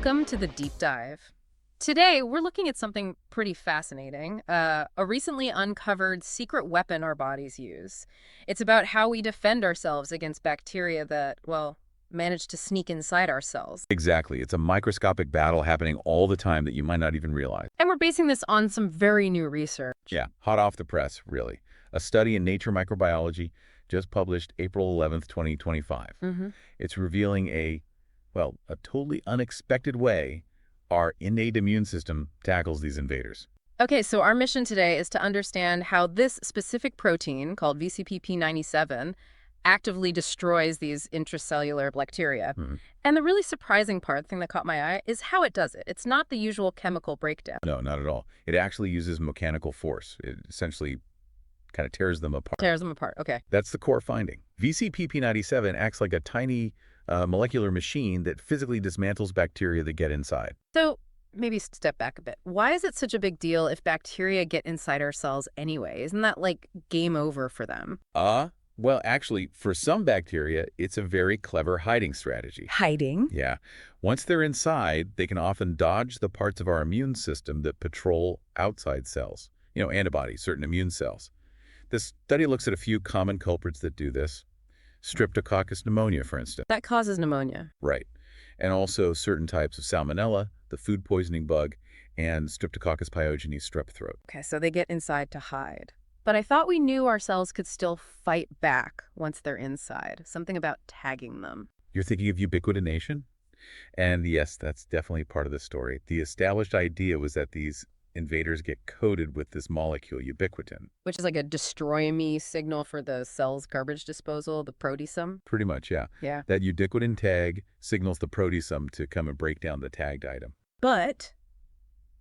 Welcome to the Deep Dive. Today, we're looking at something pretty fascinating, a recently uncovered secret weapon our bodies use. It's about how we defend ourselves against bacteria that, well, manage to sneak inside our cells. Exactly. It's a microscopic battle happening all the time that you might not even realize. And we're basing this on some very new research. Yeah, hot off the press, really. A study in Nature Microbiology just published April 11th, 2025. It's revealing a totally unexpected way our innate immune system tackles these invaders. Okay, so our mission today is to understand how this specific protein, called VCP-P97, actively destroys these intracellular bacteria. And the really surprising part, the thing that caught my eye, is how it does it. It's not the usual chemical breakdown. No, not at all. It actually uses mechanical force. It essentially kind of tears them apart. Tears them apart, okay. That's the core finding. VCP-P97 acts like a tiny molecular machine that physically dismantles bacteria that get inside. So maybe step back a bit. Why is it such a big deal if bacteria get inside our cells anyway? Isn't that like game over for them? Well, actually, for some bacteria, it's a very clever hiding strategy. Hiding? Yeah. Once they're inside, they can often dodge the parts of our immune system that patrol outside cells. Antibodies, certain immune cells. This study looks at a few common culprits that do this. Streptococcus pneumonia, for instance. That causes pneumonia. Right. And also certain types of salmonella, the food poisoning bug, and Streptococcus pyogenes strep throat. Okay, so they get inside to hide. But I thought we knew our cells could still fight back once they're inside. Something about tagging them. You're thinking of ubiquitination? And yes, that's definitely part of the story. The established idea was that these invaders get coated with this molecule, ubiquitin. Which is like a destroy me signal for the cell's garbage disposal, the proteasome. Pretty much, yeah. Yeah. That ubiquitin tag signals the proteasome to come and break down the tagged item. But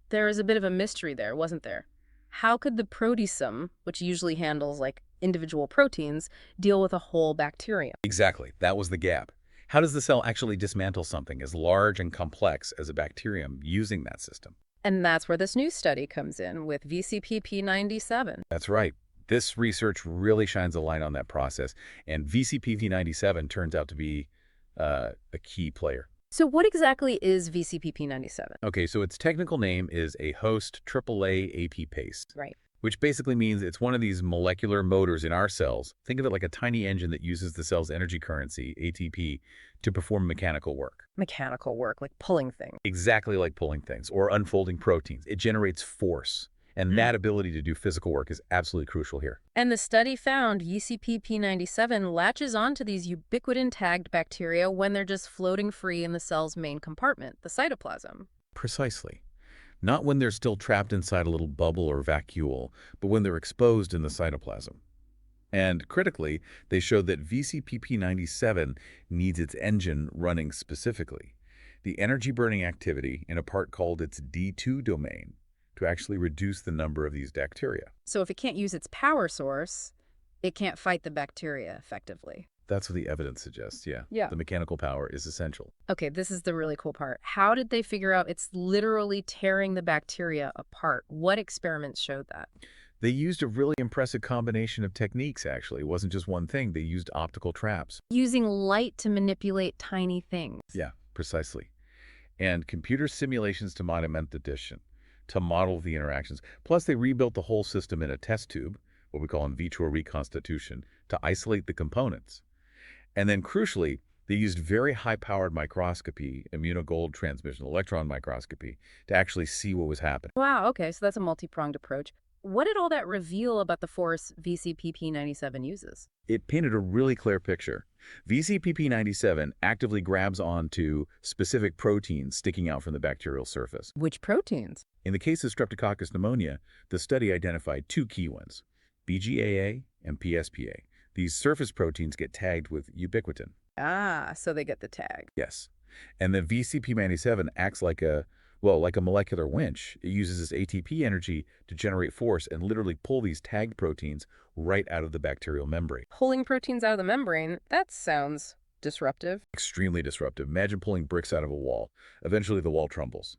there is a bit of a mystery there, wasn't there? How could the proteasome, which usually handles like individual proteins, deal with a whole bacterium? Exactly. That was the gap. How does the cell actually dismantle something as large and complex as a bacterium using that system? And that's where this new study comes in with VCP-P97. That's right. This research really shines a light on that process, and VCP-P97 turns out to be a key player. So what exactly is VCP-P97? Okay, so its technical name is a host AAA-ATPase. Right. Which basically means it's one of these molecular motors in our cells. Think of it like a tiny engine that uses the cell's energy currency, ATP, to perform mechanical work. Mechanical work, like pulling things. Exactly like pulling things or unfolding proteins. It generates force. And that ability to do physical work is absolutely crucial here. And the study found VCP-P97 latches onto these ubiquitin-tagged bacteria when they're just floating free in the cell's main compartment, the cytoplasm. Precisely. Not when they're still trapped inside a little bubble or vacuole, but when they're exposed in the cytoplasm. And critically, they showed that VCP-P97 needs its engine running specifically, the energy-burning activity in a part called its D2 domain, to actually reduce the number of these bacteria. So if it can't use its power source, it can't fight the bacteria effectively. That's what the evidence suggests, yeah. The mechanical power is essential. Okay, this is the really cool part. How did they figure out it's literally tearing the bacteria apart? What experiments showed that? They used a really impressive combination of techniques, actually. It wasn't just one thing. They used optical traps. Using light to manipulate tiny things. Yeah, precisely. And computer simulations to model the interactions. Plus, they rebuilt the whole system in a test tube, what we call in vitro reconstitution, to isolate the components. And then, crucially, they used very high-powered microscopy, immunogold transmission electron microscopy, to actually see what was happening. Wow, okay, so that's a multi-pronged approach. What did all that reveal about the force VCP-P97 uses? It painted a really clear picture. VCP-P97 actively grabs onto specific proteins sticking out from the bacterial surface. Which proteins? In the case of Streptococcus pneumonia, the study identified two key ones, BGAA and PSPA. These surface proteins get tagged with ubiquitin. Ah, so they get the tag. Yes. And the VCP-97 acts like a molecular winch. It uses its ATP energy to generate force and literally pull these tagged proteins right out of the bacterial membrane. Pulling proteins out of the membrane, that sounds disruptive. Extremely disruptive. Imagine pulling bricks out of a wall. Eventually the wall crumbles.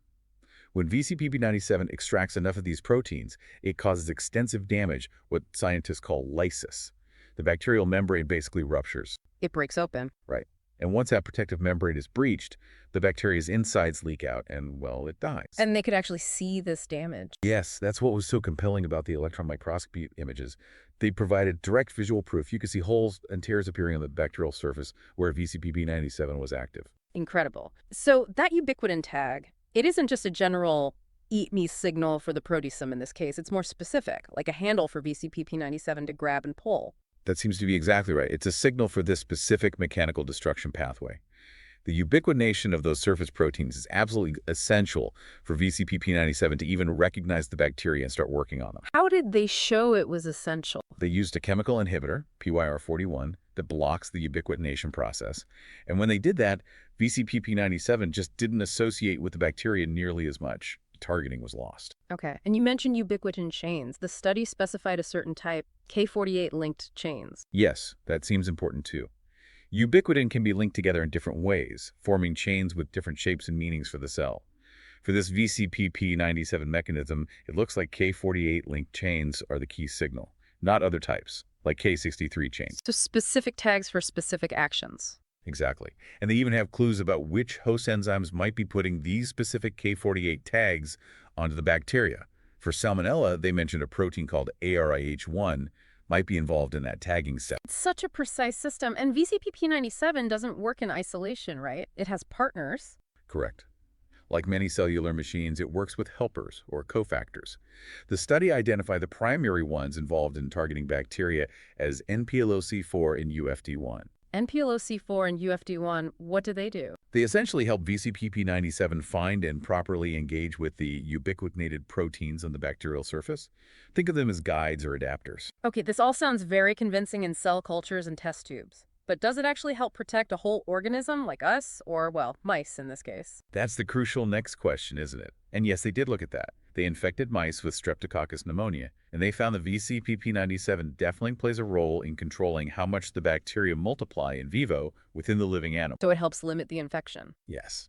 When VCP-P97 extracts enough of these proteins, it causes extensive damage, what scientists call lysis. The bacterial membrane basically ruptures. It breaks open. Right. And once that protective membrane is breached, the bacteria's insides leak out and, well, it dies. And they could actually see this damage. Yes, that's what was so compelling about the electron microscopy images. They provided direct visual proof. You could see holes and tears appearing on the bacterial surface where VCP P97 was active. Incredible. So that ubiquitin tag, it isn't just a general eat me signal for the proteasome in this case. It's more specific, like a handle for VCP P97 to grab and pull. That seems to be exactly right. It's a signal for this specific mechanical destruction pathway. The ubiquitination of those surface proteins is absolutely essential for VCP P97 to even recognize the bacteria and start working on them. How did they show it was essential? They used a chemical inhibitor, PYR41, that blocks the ubiquitination process. And when they did that, VCP P97 just didn't associate with the bacteria nearly as much. Targeting was lost. Okay, and you mentioned ubiquitin chains. The study specified a certain type, K48-linked chains. Yes, that seems important too. Ubiquitin can be linked together in different ways, forming chains with different shapes and meanings for the cell. For this VCP P97 mechanism, it looks like K48-linked chains are the key signal, not other types, like K63 chains. So specific tags for specific actions. Exactly. And they even have clues about which host enzymes might be putting these specific K48 tags onto the bacteria. For Salmonella, they mentioned a protein called ARIH1 might be involved in that tagging step. It's such a precise system, and VCP P97 doesn't work in isolation, right? It has partners. Correct. Like many cellular machines, it works with helpers or cofactors. The study identified the primary ones involved in targeting bacteria as NPLOC4 and UFD1. NPLOC4 and UFD1, what do they do? They essentially help VCP P97 find and properly engage with the ubiquitinated proteins on the bacterial surface. Think of them as guides or adapters. Okay, this all sounds very convincing in cell cultures and test tubes. But does it actually help protect a whole organism like us, or, well, mice in this case? That's the crucial next question, isn't it? And yes, they did look at that. They infected mice with Streptococcus pneumonia, and they found the VCP P97 definitely plays a role in controlling how much the bacteria multiply in vivo within the living animal. So it helps limit the infection. Yes.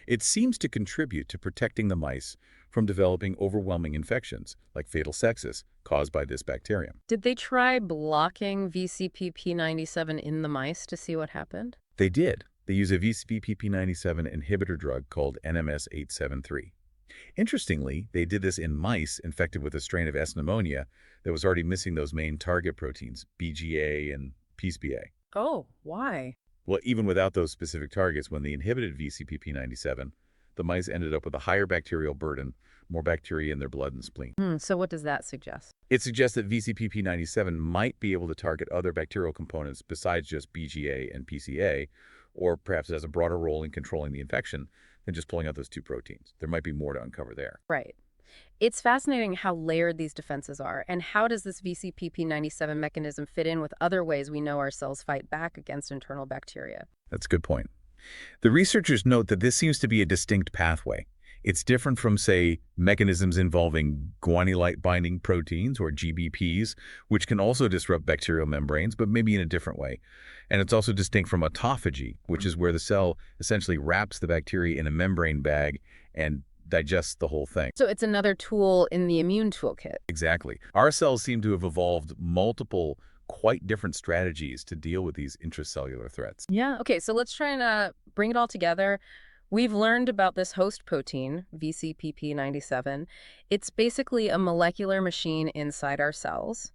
It seems to contribute to protecting the mice from developing overwhelming infections, like fatal sepsis, caused by this bacterium. Did they try blocking VCP P97 in the mice to see what happened? They did. They use a VCP P97 inhibitor drug called NMS873. Interestingly, they did this in mice infected with a strain of S. pneumonia that was already missing those main target proteins, BGA and PSBA. Oh, why? Well, even without those specific targets, when they inhibited VCP P97, the mice ended up with a higher bacterial burden, more bacteria in their blood and spleen. So what does that suggest? It suggests that VCP P97 might be able to target other bacterial components besides just BGA and PCA, or perhaps it has a broader role in controlling the infection than just pulling out those two proteins. There might be more to uncover there. Right. It's fascinating how layered these defenses are, and how does this VCP P97 mechanism fit in with other ways we know our cells fight back against internal bacteria? That's a good point. The researchers note that this seems to be a distinct pathway. It's different from, say, mechanisms involving guanylate-binding proteins, or GBPs, which can also disrupt bacterial membranes, but maybe in a different way. And it's also distinct from autophagy, which is where the cell essentially wraps the bacteria in a membrane bag and digests the whole thing. So it's another tool in the immune toolkit. Exactly. Our cells seem to have evolved multiple, quite different strategies to deal with these intracellular threats. Yeah. Okay, so let's try and bring it all together. We've learned about this host protein, VCP P97. It's basically a molecular machine inside our cells.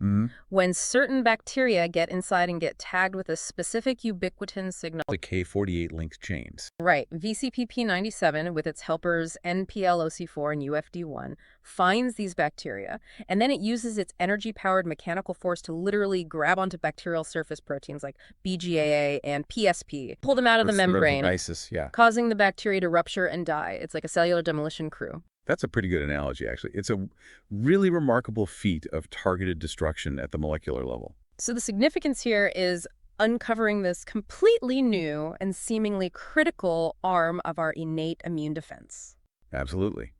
When certain bacteria get inside and get tagged with a specific ubiquitin signal. The K48 linked chains. Right. VCP P97, with its helpers NPLOC4 and UFD1, finds these bacteria, and then it uses its energy-powered mechanical force to literally grab onto bacterial surface proteins like BGAA and PSP, pull them out of the membrane, Lysis, yeah. causing the bacteria to rupture and die. It's like a cellular demolition crew. That's a pretty good analogy, actually. It's a really remarkable feat of targeted destruction at the molecular level. So the significance here is uncovering this completely new and seemingly critical arm of our innate immune defense. Absolutely.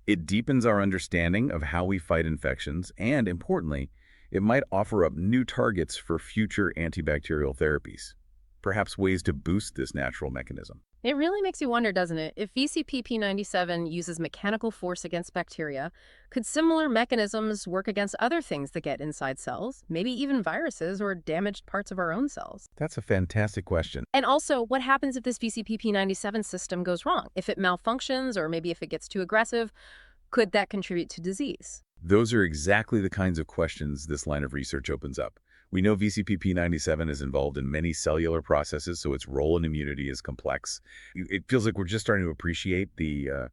It deepens our understanding of how we fight infections, and importantly, it might offer up new targets for future antibacterial therapies. perhaps ways to boost this natural mechanism. It really makes you wonder, doesn't it? If VCP P97 uses mechanical force against bacteria, could similar mechanisms work against other things that get inside cells, maybe even viruses or damaged parts of our own cells? That's a fantastic question. And also, what happens if this VCP P97 system goes wrong? If it malfunctions or maybe if it gets too aggressive, could that contribute to disease? Those are exactly the kinds of questions this line of research opens up. We know VCP P97 is involved in many cellular processes, so its role in immunity is complex. It feels like we're just starting to appreciate the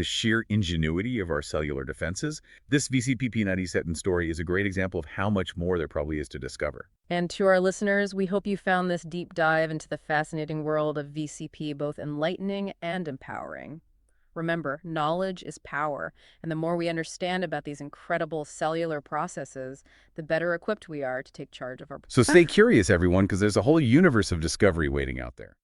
sheer ingenuity of our cellular defenses. This VCP P97 story is a great example of how much more there probably is to discover. And to our listeners, we hope you found this deep dive into the fascinating world of VCP both enlightening and empowering. Remember, knowledge is power, and the more we understand about these incredible cellular processes, the better equipped we are to take charge of our... So stay curious, everyone, because there's a whole universe of discovery waiting out there.